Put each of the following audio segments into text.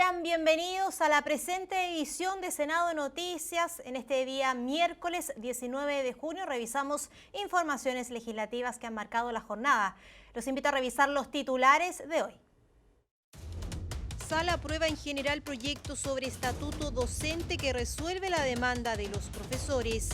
Sean bienvenidos a la presente edición de Senado de Noticias. En este día miércoles 19 de junio revisamos informaciones legislativas que han marcado la jornada. Los invito a revisar los titulares de hoy. Sala aprueba en general proyecto sobre estatuto docente que resuelve la demanda de los profesores.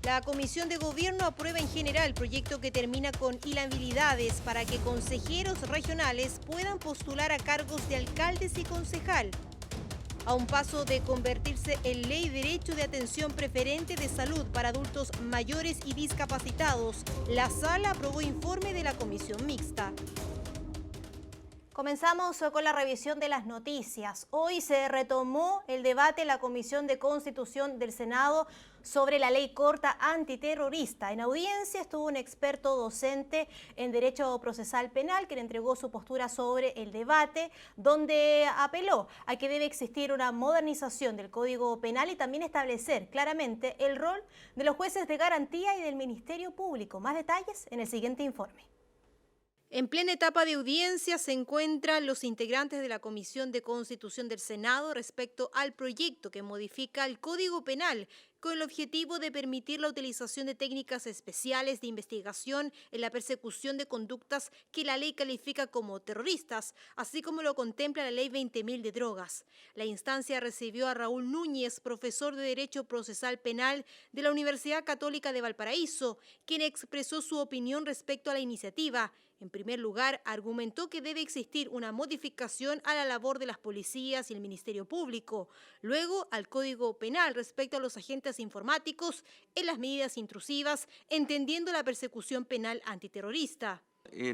La Comisión de Gobierno aprueba en general proyecto que termina con inhabilidades para que consejeros regionales puedan postular a cargos de alcaldes y concejal. A un paso de convertirse en ley derecho de atención preferente de salud para adultos mayores y discapacitados, la Sala aprobó informe de la Comisión Mixta. Comenzamos con la revisión de las noticias. Hoy se retomó el debate en la Comisión de Constitución del Senado sobre la ley corta antiterrorista. En audiencia estuvo un experto docente en Derecho Procesal Penal quien entregó su postura sobre el debate, donde apeló a que debe existir una modernización del Código Penal y también establecer claramente el rol de los jueces de garantía y del Ministerio Público. Más detalles en el siguiente informe. En plena etapa de audiencia se encuentran los integrantes de la Comisión de Constitución del Senado respecto al proyecto que modifica el Código Penal con el objetivo de permitir la utilización de técnicas especiales de investigación en la persecución de conductas que la ley califica como terroristas, así como lo contempla la Ley 20.000 de drogas. La instancia recibió a Raúl Núñez, profesor de Derecho Procesal Penal de la Universidad Católica de Valparaíso, quien expresó su opinión respecto a la iniciativa. En primer lugar, argumentó que debe existir una modificación a la labor de las policías y el Ministerio Público. Luego, al Código Penal respecto a los agentes informáticos en las medidas intrusivas, entendiendo la persecución penal antiterrorista.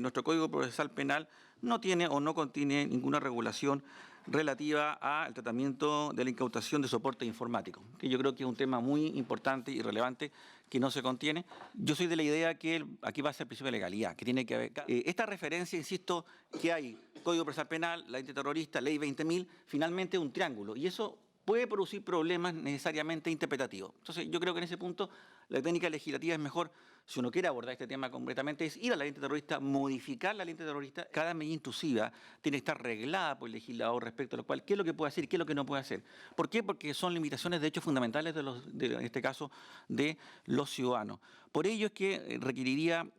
Nuestro Código Procesal Penal no tiene o no contiene ninguna regulación relativa al tratamiento de la incautación de soporte informático, que yo creo que es un tema muy importante y relevante que no se contiene. Yo soy de la idea que aquí va a ser el principio de legalidad, que tiene que haber esta referencia, insisto, que hay Código Procesal Penal, la antiterrorista, Ley 20.000, finalmente un triángulo, y eso puede producir problemas necesariamente interpretativos. Entonces, yo creo que en ese punto la técnica legislativa es mejor, si uno quiere abordar este tema completamente, es ir a la ley antiterrorista, modificar la ley antiterrorista. Cada medida intrusiva tiene que estar reglada por el legislador respecto a lo cual, qué es lo que puede hacer y qué es lo que no puede hacer. ¿Por qué? Porque son limitaciones de hechos fundamentales, en este caso, de los ciudadanos. Por ello es que requeriría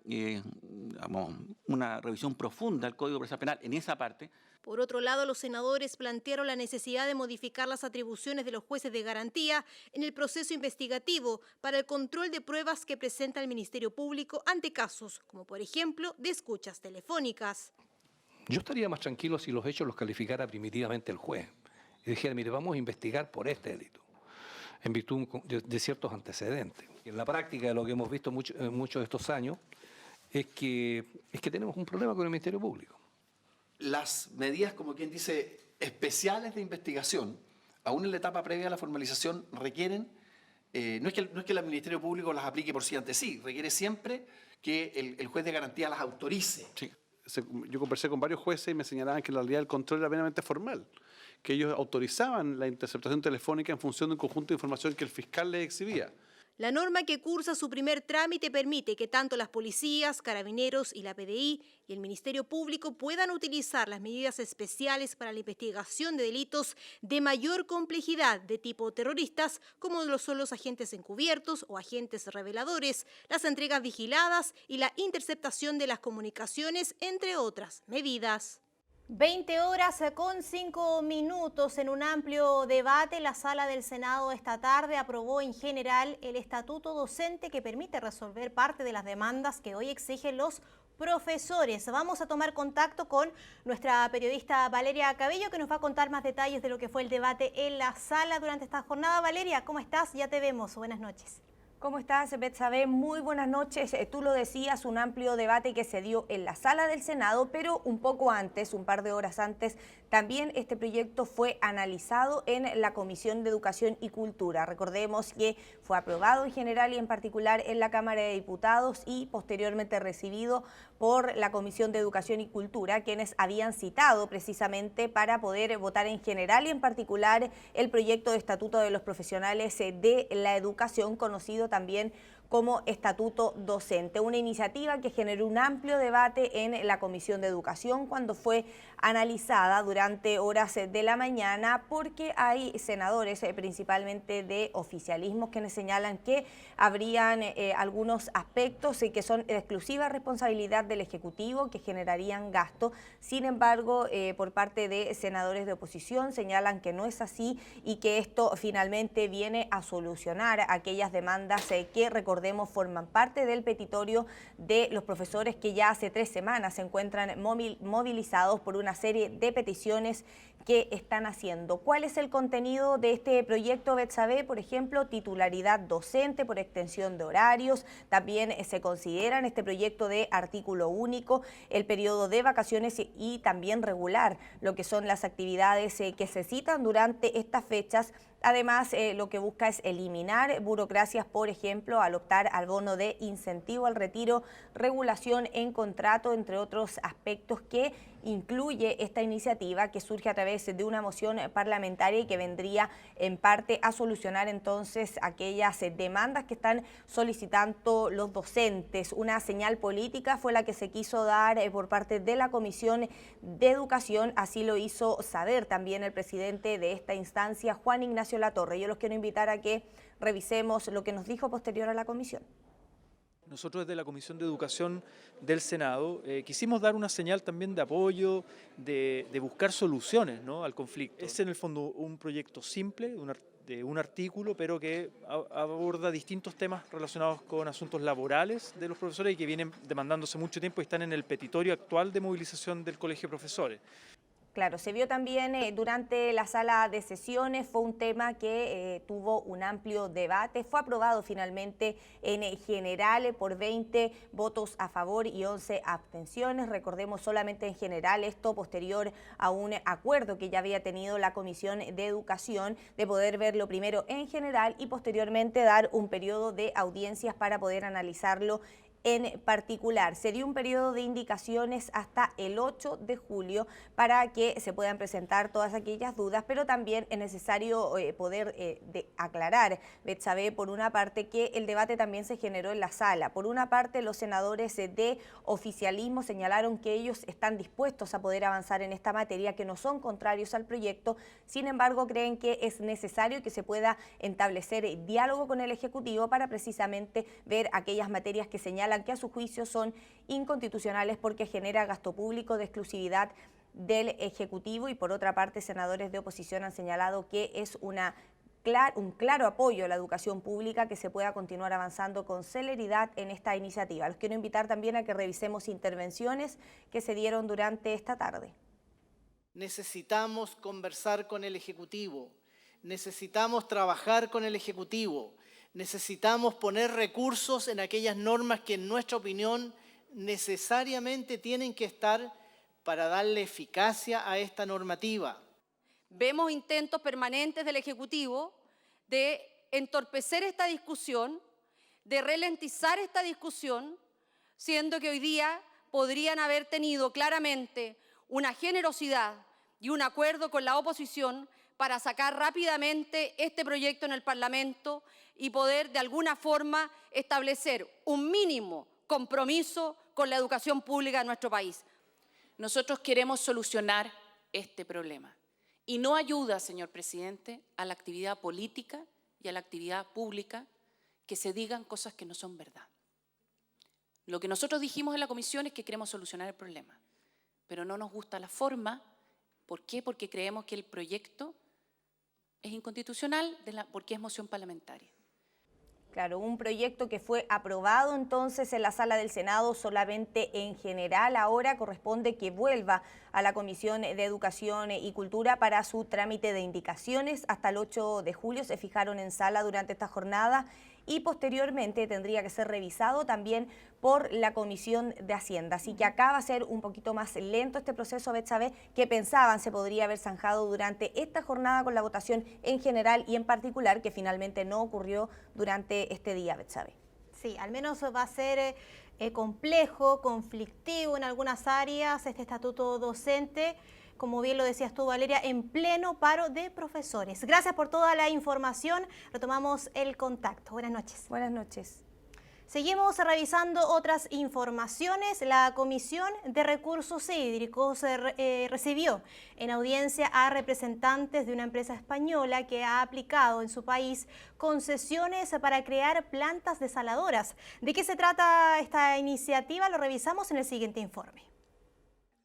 una revisión profunda del Código Procesal Penal en esa parte. Por otro lado, los senadores plantearon la necesidad de modificar las atribuciones de los jueces de garantía en el proceso investigativo para el control de pruebas que presenta el Ministerio Público ante casos, como por ejemplo, de escuchas telefónicas. Yo estaría más tranquilo si los hechos los calificara primitivamente el juez y dijera, mire, vamos a investigar por este delito, en virtud de ciertos antecedentes. En la práctica, lo que hemos visto en muchos de estos años es que tenemos un problema con el Ministerio Público. Las medidas, como quien dice, especiales de investigación, aún en la etapa previa a la formalización, requieren, no es que el Ministerio Público las aplique por sí ante sí, requiere siempre que el juez de garantía las autorice. Sí. Yo conversé con varios jueces y me señalaban que en realidad el control era plenamente formal, que ellos autorizaban la interceptación telefónica en función de un conjunto de información que el fiscal les exhibía. La norma que cursa su primer trámite permite que tanto las policías, carabineros y la PDI y el Ministerio Público puedan utilizar las medidas especiales para la investigación de delitos de mayor complejidad de tipo terroristas, como lo son los agentes encubiertos o agentes reveladores, las entregas vigiladas y la interceptación de las comunicaciones, entre otras medidas. 20 horas con 5 minutos. En un amplio debate, la Sala del Senado esta tarde aprobó en general el estatuto docente que permite resolver parte de las demandas que hoy exigen los profesores. Vamos a tomar contacto con nuestra periodista Valeria Cabello, que nos va a contar más detalles de lo que fue el debate en la sala durante esta jornada. Valeria, ¿cómo estás? Ya te vemos. Buenas noches. ¿Cómo estás, Betsabe? Muy buenas noches. Tú lo decías, un amplio debate que se dio en la sala del Senado, pero un poco antes, un par de horas antes, también este proyecto fue analizado en la Comisión de Educación y Cultura. Recordemos que fue aprobado en general y en particular en la Cámara de Diputados y posteriormente recibido por la Comisión de Educación y Cultura, quienes habían citado precisamente para poder votar en general y en particular el proyecto de Estatuto de los Profesionales de la Educación, conocido también como estatuto docente. Una iniciativa que generó un amplio debate en la Comisión de Educación cuando fue analizada durante horas de la mañana, porque hay senadores, principalmente de oficialismos, quienes señalan que habrían algunos aspectos que son de exclusiva responsabilidad del Ejecutivo, que generarían gasto. Sin embargo, por parte de senadores de oposición señalan que no es así y que esto finalmente viene a solucionar aquellas demandas que, recordemos, forman parte del petitorio de los profesores que ya hace 3 semanas se encuentran movilizados por una serie de peticiones que están haciendo. ¿Cuál es el contenido de este proyecto, Betsabe? Por ejemplo, titularidad docente por extensión de horarios. También se considera en este proyecto de artículo único el periodo de vacaciones y también regular lo que son las actividades que se citan durante estas fechas. Además, lo que busca es eliminar burocracias, por ejemplo, al optar al bono de incentivo al retiro, regulación en contrato, entre otros aspectos que incluye esta iniciativa, que surge a través de una moción parlamentaria y que vendría en parte a solucionar entonces aquellas demandas que están solicitando los docentes. Una señal política fue la que se quiso dar por parte de la Comisión de Educación, así lo hizo saber también el presidente de esta instancia, Juan Ignacio Latorre. Yo los quiero invitar a que revisemos lo que nos dijo posterior a la comisión. Nosotros desde la Comisión de Educación del Senado quisimos dar una señal también de apoyo, de buscar soluciones, ¿no?, al conflicto. Es en el fondo un proyecto simple, de un artículo, pero que aborda distintos temas relacionados con asuntos laborales de los profesores y que vienen demandándose mucho tiempo y están en el petitorio actual de movilización del Colegio de Profesores. Claro, se vio también durante la sala de sesiones, fue un tema que tuvo un amplio debate, fue aprobado finalmente en general por 20 votos a favor y 11 abstenciones. Recordemos, solamente en general, esto posterior a un acuerdo que ya había tenido la Comisión de Educación de poder verlo primero en general y posteriormente dar un periodo de audiencias para poder analizarlo en particular. Se dio un periodo de indicaciones hasta el 8 de julio para que se puedan presentar todas aquellas dudas, pero también es necesario poder aclarar, Betsabe, por una parte, que el debate también se generó en la sala. Por una parte, los senadores de oficialismo señalaron que ellos están dispuestos a poder avanzar en esta materia, que no son contrarios al proyecto. Sin embargo, creen que es necesario que se pueda establecer diálogo con el Ejecutivo para precisamente ver aquellas materias que señalan que a su juicio son inconstitucionales porque genera gasto público de exclusividad del Ejecutivo. Y por otra parte, senadores de oposición han señalado que es un claro apoyo a la educación pública, que se pueda continuar avanzando con celeridad en esta iniciativa. Los quiero invitar también a que revisemos intervenciones que se dieron durante esta tarde. Necesitamos conversar con el Ejecutivo, necesitamos trabajar con el Ejecutivo. Necesitamos poner recursos en aquellas normas que, en nuestra opinión, necesariamente tienen que estar para darle eficacia a esta normativa. Vemos intentos permanentes del Ejecutivo de entorpecer esta discusión, de ralentizar esta discusión, siendo que hoy día podrían haber tenido claramente una generosidad y un acuerdo con la oposición para sacar rápidamente este proyecto en el Parlamento y poder de alguna forma establecer un mínimo compromiso con la educación pública de nuestro país. Nosotros queremos solucionar este problema y no ayuda, señor presidente, a la actividad política y a la actividad pública que se digan cosas que no son verdad. Lo que nosotros dijimos en la comisión es que queremos solucionar el problema, pero no nos gusta la forma. ¿Por qué? Porque creemos que el proyecto es inconstitucional porque es moción parlamentaria. Claro, un proyecto que fue aprobado entonces en la sala del Senado solamente en general. Ahora corresponde que vuelva a la Comisión de Educación y Cultura para su trámite de indicaciones. Hasta el 8 de julio se fijaron en sala durante esta jornada y posteriormente tendría que ser revisado también por la Comisión de Hacienda. Así que acá va a ser un poquito más lento este proceso, Betsabe, que pensaban se podría haber zanjado durante esta jornada con la votación en general y en particular, que finalmente no ocurrió durante este día, Betsabe. Sí, al menos va a ser complejo, conflictivo en algunas áreas este estatuto docente, como bien lo decías tú, Valeria, en pleno paro de profesores. Gracias por toda la información. Retomamos el contacto. Buenas noches. Buenas noches. Seguimos revisando otras informaciones. La Comisión de Recursos Hídricos recibió en audiencia a representantes de una empresa española que ha aplicado en su país concesiones para crear plantas desaladoras. ¿De qué se trata esta iniciativa? Lo revisamos en el siguiente informe.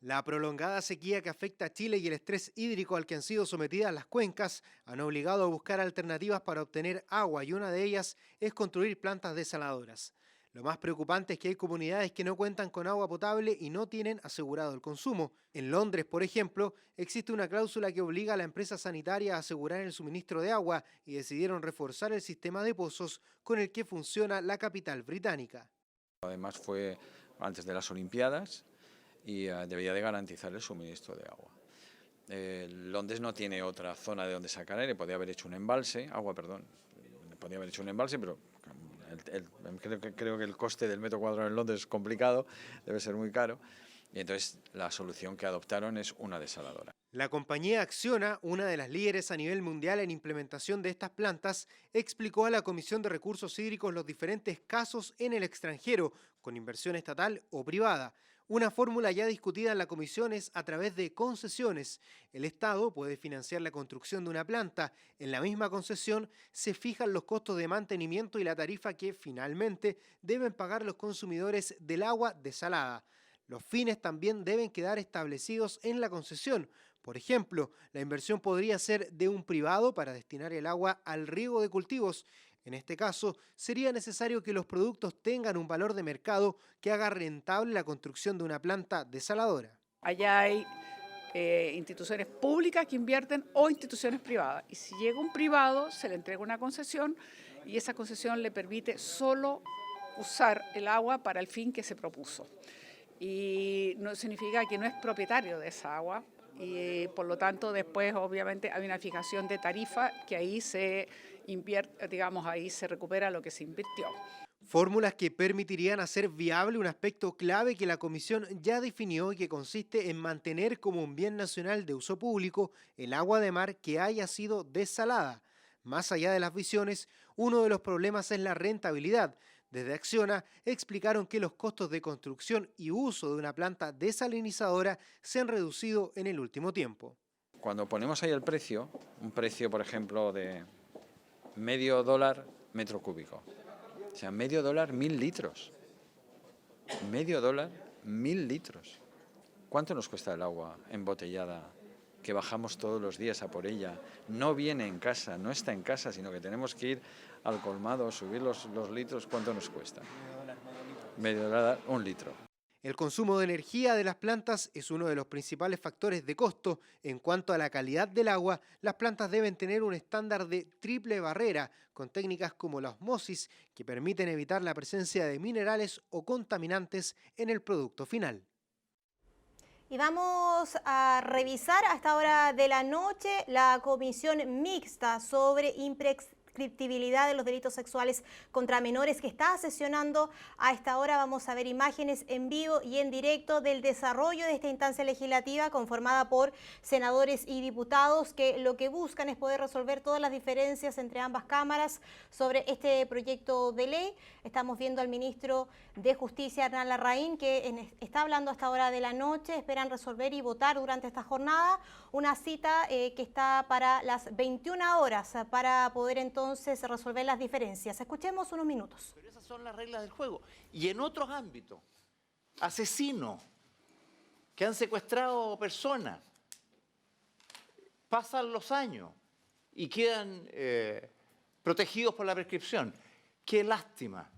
La prolongada sequía que afecta a Chile y el estrés hídrico al que han sido sometidas las cuencas han obligado a buscar alternativas para obtener agua y una de ellas es construir plantas desaladoras. Lo más preocupante es que hay comunidades que no cuentan con agua potable y no tienen asegurado el consumo. En Londres, por ejemplo, existe una cláusula que obliga a la empresa sanitaria a asegurar el suministro de agua y decidieron reforzar el sistema de pozos con el que funciona la capital británica. Además fue antes de las Olimpiadas y debía de garantizar el suministro de agua. Londres no tiene otra zona de donde sacar aire, podía haber hecho un embalse, pero creo que el coste del metro cuadrado en Londres es complicado, debe ser muy caro, y entonces la solución que adoptaron es una desaladora. La compañía Acciona, una de las líderes a nivel mundial en implementación de estas plantas, explicó a la Comisión de Recursos Hídricos los diferentes casos en el extranjero, con inversión estatal o privada. Una fórmula ya discutida en la comisión es a través de concesiones. El Estado puede financiar la construcción de una planta. En la misma concesión se fijan los costos de mantenimiento y la tarifa que finalmente deben pagar los consumidores del agua desalada. Los fines también deben quedar establecidos en la concesión. Por ejemplo, la inversión podría ser de un privado para destinar el agua al riego de cultivos. En este caso, sería necesario que los productos tengan un valor de mercado que haga rentable la construcción de una planta desaladora. Allá hay instituciones públicas que invierten o instituciones privadas. Y si llega un privado, se le entrega una concesión y esa concesión le permite solo usar el agua para el fin que se propuso. Y no significa que no es propietario de esa agua y por lo tanto después obviamente hay una fijación de tarifa que ahí se invierte, ahí se recupera lo que se invirtió. Fórmulas que permitirían hacer viable un aspecto clave que la Comisión ya definió y que consiste en mantener como un bien nacional de uso público el agua de mar que haya sido desalada. Más allá de las visiones, uno de los problemas es la rentabilidad. Desde Acciona explicaron que los costos de construcción y uso de una planta desalinizadora se han reducido en el último tiempo. Cuando ponemos ahí el precio, un precio por ejemplo de $0,5 metro cúbico, o sea, $0,5 1.000 litros. $0,5 1.000 litros. ¿Cuánto nos cuesta el agua embotellada que bajamos todos los días a por ella? No viene en casa, no está en casa, sino que tenemos que ir al colmado, subir los litros. ¿Cuánto nos cuesta? $0,5, 1 litro. El consumo de energía de las plantas es uno de los principales factores de costo. En cuanto a la calidad del agua, las plantas deben tener un estándar de triple barrera, con técnicas como la osmosis, que permiten evitar la presencia de minerales o contaminantes en el producto final. Y vamos a revisar a esta hora de la noche la comisión mixta sobre imprescriptibilidad de los delitos sexuales contra menores que está sesionando. A esta hora vamos a ver imágenes en vivo y en directo del desarrollo de esta instancia legislativa conformada por senadores y diputados que lo que buscan es poder resolver todas las diferencias entre ambas cámaras sobre este proyecto de ley. Estamos viendo al ministro de Justicia, Hernán Larraín, que está hablando a esta hora de la noche. Esperan resolver y votar durante esta jornada una cita que está para las 21 horas para poder entonces resolver las diferencias. Escuchemos unos minutos. Pero esas son las reglas del juego. Y en otros ámbitos, asesinos que han secuestrado personas, pasan los años y quedan protegidos por la prescripción. ¡Qué lástima!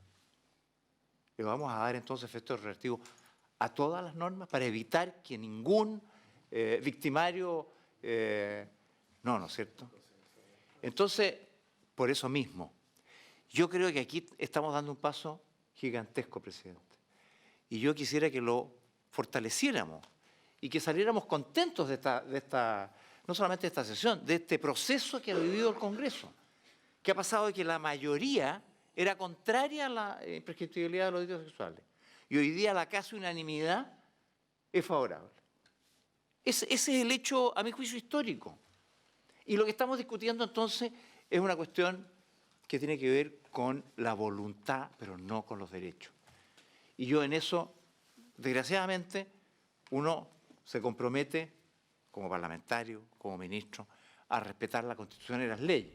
Le vamos a dar entonces efectos retroactivos a todas las normas para evitar que ningún victimario... ¿no es cierto? Entonces, por eso mismo, yo creo que aquí estamos dando un paso gigantesco, presidente. Y yo quisiera que lo fortaleciéramos y que saliéramos contentos de esta, no solamente de esta sesión, de este proceso que ha vivido el Congreso, que ha pasado de que la mayoría era contraria a la imprescriptibilidad de los delitos sexuales. Y hoy día la casi unanimidad es favorable. Ese es el hecho, a mi juicio, histórico. Y lo que estamos discutiendo entonces es una cuestión que tiene que ver con la voluntad, pero no con los derechos. Y yo en eso, desgraciadamente, uno se compromete como parlamentario, como ministro, a respetar la Constitución y las leyes.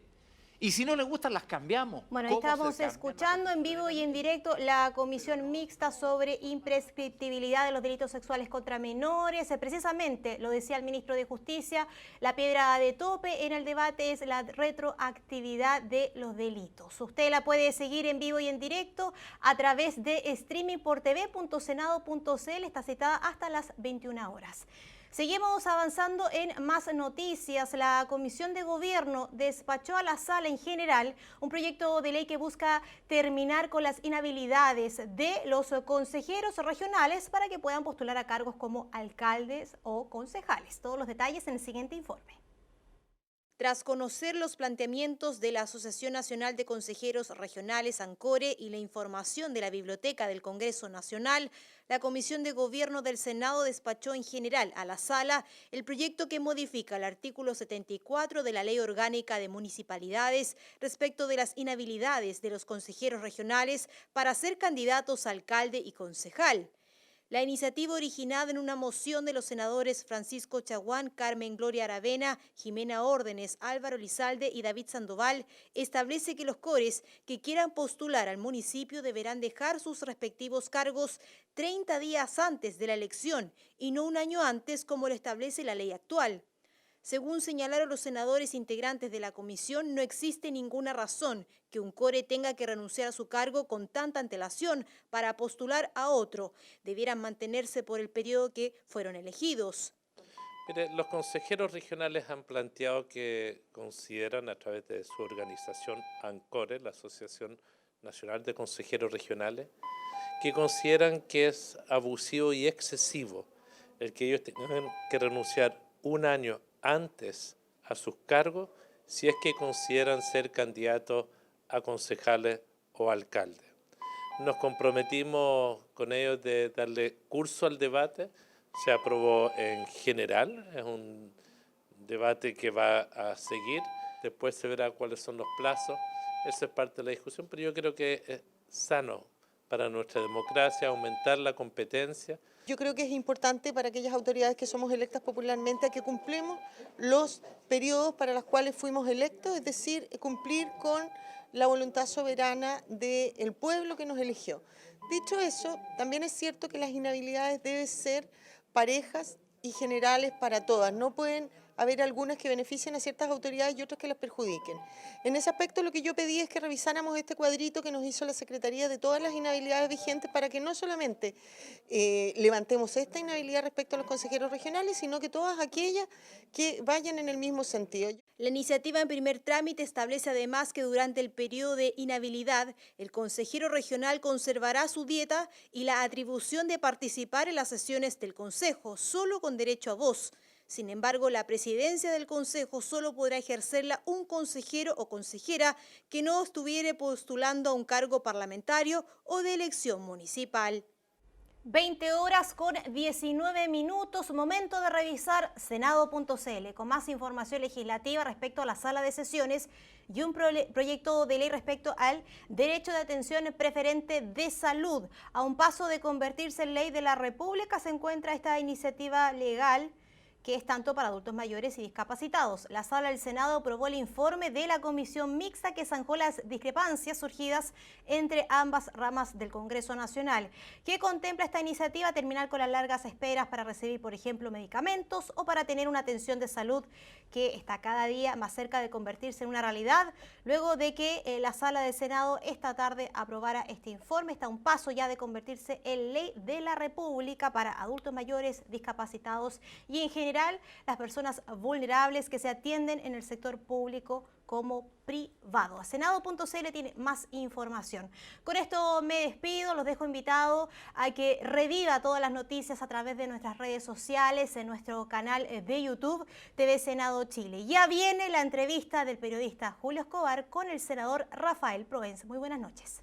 Y si no le gustan, las cambiamos. Bueno, ahí estamos escuchando en vivo y en directo la comisión mixta sobre imprescriptibilidad de los delitos sexuales contra menores. Precisamente, lo decía el ministro de Justicia, la piedra de tope en el debate es la retroactividad de los delitos. Usted la puede seguir en vivo y en directo a través de streaming por tv.senado.cl. Está citada hasta las 21 horas. Seguimos avanzando en más noticias. La Comisión de Gobierno despachó a la sala en general un proyecto de ley que busca terminar con las inhabilidades de los consejeros regionales para que puedan postular a cargos como alcaldes o concejales. Todos los detalles en el siguiente informe. Tras conocer los planteamientos de la Asociación Nacional de Consejeros Regionales, ANCORE, y la información de la Biblioteca del Congreso Nacional, la Comisión de Gobierno del Senado despachó en general a la sala el proyecto que modifica el artículo 74 de la Ley Orgánica de Municipalidades respecto de las inhabilidades de los consejeros regionales para ser candidatos a alcalde y concejal. La iniciativa, originada en una moción de los senadores Francisco Chaguán, Carmen Gloria Aravena, Jimena Órdenes, Álvaro Lizalde y David Sandoval, establece que los cores que quieran postular al municipio deberán dejar sus respectivos cargos 30 días antes de la elección y no un año antes como lo establece la ley actual. Según señalaron los senadores integrantes de la comisión, no existe ninguna razón que un core tenga que renunciar a su cargo con tanta antelación para postular a otro. Debieran mantenerse por el periodo que fueron elegidos. Mire, los consejeros regionales han planteado que consideran a través de su organización ANCORE, la Asociación Nacional de Consejeros Regionales, que consideran que es abusivo y excesivo el que ellos tengan que renunciar un año antes a sus cargos si es que consideran ser candidatos a concejales o alcaldes. Nos comprometimos con ellos de darle curso al debate, se aprobó en general, es un debate que va a seguir, después se verá cuáles son los plazos, esa es parte de la discusión, pero yo creo que es sano para nuestra democracia aumentar la competencia. Yo creo que es importante para aquellas autoridades que somos electas popularmente a que cumplimos los periodos para los cuales fuimos electos, es decir, cumplir con la voluntad soberana del pueblo que nos eligió. Dicho eso, también es cierto que las inhabilidades deben ser parejas y generales para todas. No pueden haber algunas que beneficien a ciertas autoridades y otras que las perjudiquen. En ese aspecto lo que yo pedí es que revisáramos este cuadrito que nos hizo la Secretaría de todas las inhabilidades vigentes para que no solamente levantemos esta inhabilidad respecto a los consejeros regionales, sino que todas aquellas que vayan en el mismo sentido. La iniciativa en primer trámite establece además que durante el periodo de inhabilidad, el consejero regional conservará su dieta y la atribución de participar en las sesiones del Consejo, solo con derecho a voz. Sin embargo, la presidencia del Consejo solo podrá ejercerla un consejero o consejera que no estuviere postulando a un cargo parlamentario o de elección municipal. 20 horas con 19 minutos, momento de revisar senado.cl con más información legislativa respecto a la sala de sesiones y un proyecto de ley respecto al derecho de atención preferente de salud. A un paso de convertirse en ley de la República se encuentra esta iniciativa legal que es tanto para adultos mayores y discapacitados. La Sala del Senado aprobó el informe de la comisión mixta que zanjó las discrepancias surgidas entre ambas ramas del Congreso Nacional. ¿Qué contempla esta iniciativa? Terminar con las largas esperas para recibir, por ejemplo, medicamentos o para tener una atención de salud que está cada día más cerca de convertirse en una realidad, luego de que la Sala del Senado esta tarde aprobara este informe. Está a un paso ya de convertirse en ley de la República para adultos mayores, discapacitados y en general las personas vulnerables que se atienden en el sector público como privado. A senado.cl tiene más información. Con esto me despido, los dejo invitados a que reviva todas las noticias a través de nuestras redes sociales, en nuestro canal de YouTube, TV Senado Chile. Ya viene la entrevista del periodista Julio Escobar con el senador Rafael Provenza. Muy buenas noches.